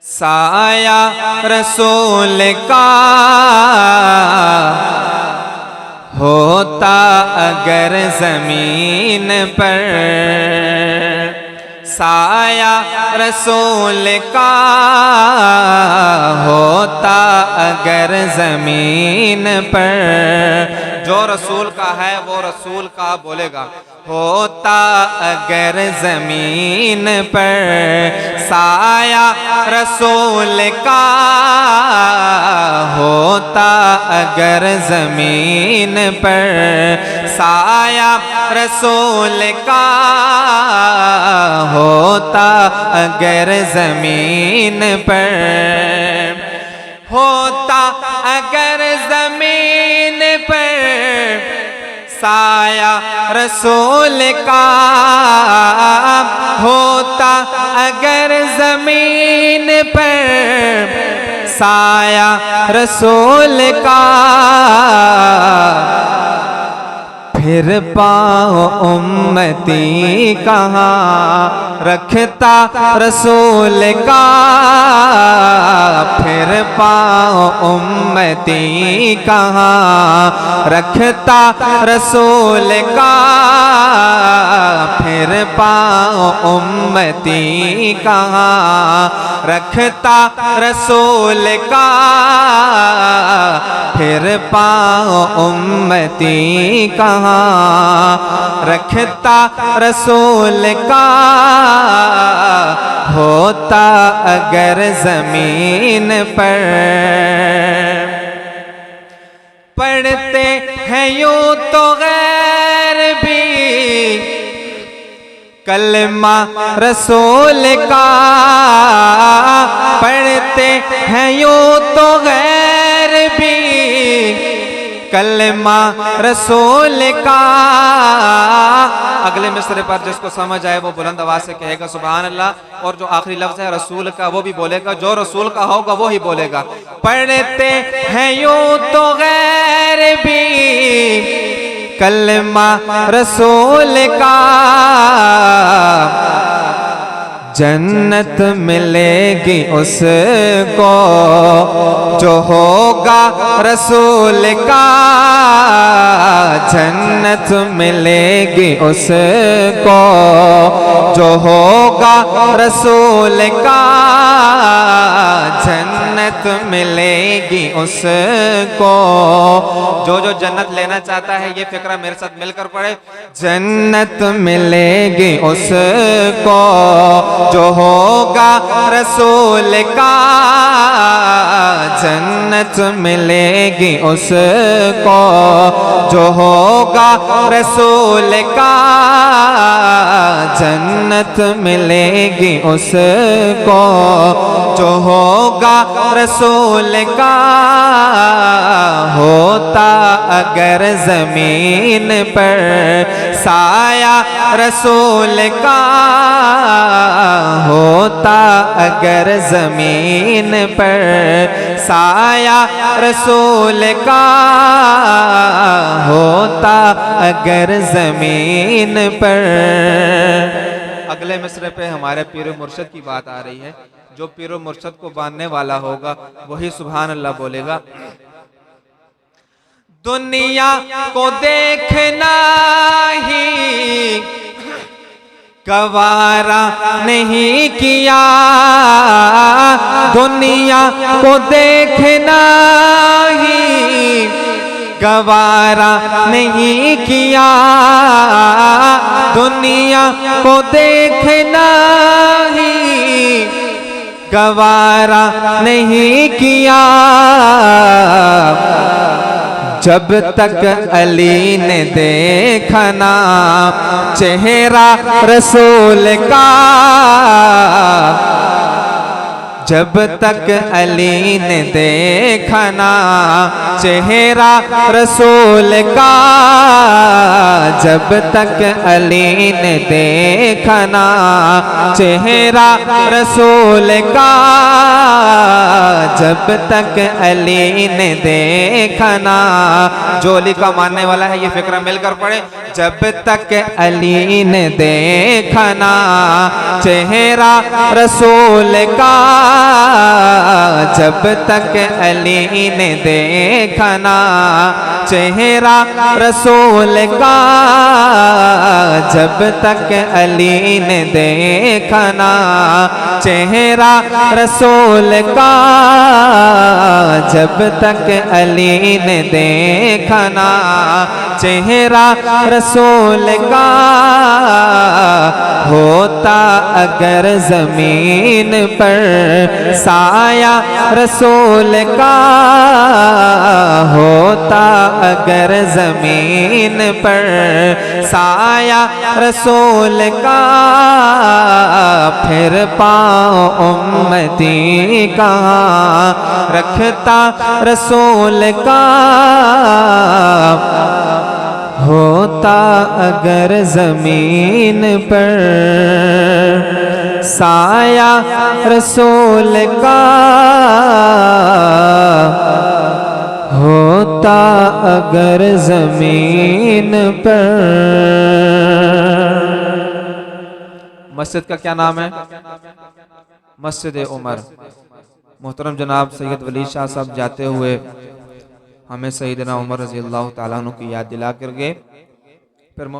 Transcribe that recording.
साया रसूल का होता अगर ज़मीन पर, साया रसूल का होता अगर ज़मीन पर। जो रसूल का है वो रसूल का बोलेगा। होता अगर ज़मीन पर साया रसूल का होता अगर ज़मीन पर, साया रसूल का होता अगर ज़मीन पर, होता अगर ज़मीन पर साया रसूल का होता अगर ज़मीन पर साया रसूल का, फिर पाँव उम्मती कहाँ रखता रसूल का, फिर पाँव उम्मती कहाँ रखता रसूल का, फिर पाँव उम्मती कहाँ रखता रसूल का, फिर पाँव उम्मती कहाँ रखता रसूल का होता अगर ज़मीन पर। पढ़ते हैं यूं तो गैर भी कलमा रसूल का, पढ़ते हैं यूं तो गैर भी कलमा रसूल का। अगले मिसरे पर जिसको समझ आए वो बुलंद आवाज से कहेगा सुभान अल्लाह, और जो आखिरी लफ्ज है रसूल का वो भी बोलेगा। जो रसूल का होगा वो ही बोलेगा। पढ़ते हैं यूं तो गैर भी कलमा रसूल का, जन्नत मिलेगी उसको जो होगा रसूल का, जन्नत मिलेगी उसको जो होगा रसूल का, जन्नत मिलेगी उसको। जो जो जन्नत लेना चाहता है ये फिक्रा मेरे साथ मिलकर पढ़े। जन्नत मिलेगी उसको जो होगा रसूल का, जन्नत मिलेगी उसको जो होगा रसूल का, जन्नत मिलेगी उसको जो होगा रसूल का होता अगर ज़मीन पर साया रसूल का होता अगर ज़मीन पर साया रसूल का होता अगर ज़मीन पर। अगले मिसरे पे हमारे पीर मुर्शिद की बात आ रही है। जो पीर मुर्शिद को बांधने वाला होगा वही सुभान अल्लाह बोलेगा। दुनिया को देखना ही गवारा नहीं किया, दुनिया को देखना ही गवारा नहीं किया, दुनिया को देखना ही गवारा नहीं किया। जब तक अली ने देखा ना चेहरा रसूल का, जब तक अली ने देखा ना चेहरा रसूल का, जब तक अली ने देखा ना चेहरा रसूल का, जब तक अली ने देखा ना। जो अली का मानने वाला है ये फिक्र मिलकर पढ़े। जब तक अली ने देखा ना चेहरा रसूल का, जब तक अली ने देखा ना चेहरा रसूल का, जब तक अली ने देखा ना चेहरा रसूल का, जब तक अली ने देखा ना चेहरा रसूल का, होता अगर जमीन पर साया रसूल का, होता अगर जमीन पर साया रसूल का, फिर पाँव उम्मती का रखता रसूल का, होता अगर जमीन पर साया रसूल का, होता अगर जमीन पर। मस्जिद का क्या नाम है? मस्जिद उमर। मोहतरम जनाब सैयद वली शाह साहब जाते हुए हमें सैयदना उमर रज़ी अल्लाह ताला अन्हु की याद दिला कर गए।